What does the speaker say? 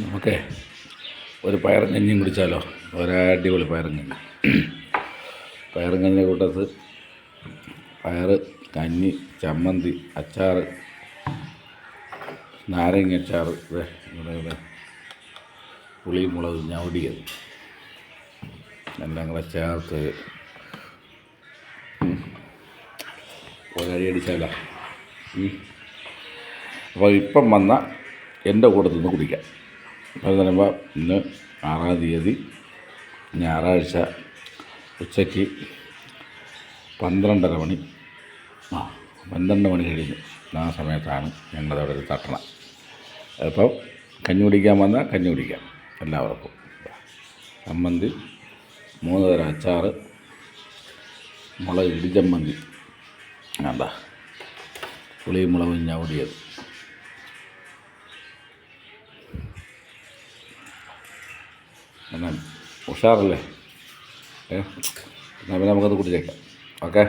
നമുക്കേ ഒരു പയറും കഞ്ഞിയും കുടിച്ചാലോ? ഒരടിപൊളി പയറും കഞ്ഞി. പയറും കഞ്ഞിയുടെ കൂട്ടത്ത് പയറ്, കഞ്ഞി, ചമ്മന്തി, അച്ചാർ, നാരങ്ങ അച്ചാർ, ഇവിടെ പുളി മുളക് ഞവടിയത് എല്ലാം കൂടെ ചേർത്ത് ഒരടി അടിച്ചാലോ? അപ്പോൾ ഇപ്പം വന്ന എൻ്റെ കൂട്ടത്തിൽ നിന്ന് കുടിക്കാം. അത് പറയുമ്പോൾ ഇന്ന് 6-ാം തീയതി ഞായറാഴ്ച ഉച്ചയ്ക്ക് 12:30 മണി 12 മണി കഴിഞ്ഞു. ആ സമയത്താണ് ഞങ്ങളവിടെ ഒരു തട്ടണ. അപ്പോൾ കഞ്ഞി കുടിക്കാൻ വന്നാൽ കഞ്ഞി കുടിക്കാം എല്ലാവർക്കും. ചമ്മന്തി, 3 തരം അച്ചാർ, മുളക് ഇടിച്ചമ്മന്തി, വേണ്ട പുളിയും മുളകും ഞവടിയത്. എന്നാൽ ഉഷാറല്ലേ? എന്നാൽ നമുക്കത് കുടിച്ചേക്കാം. ഓക്കെ.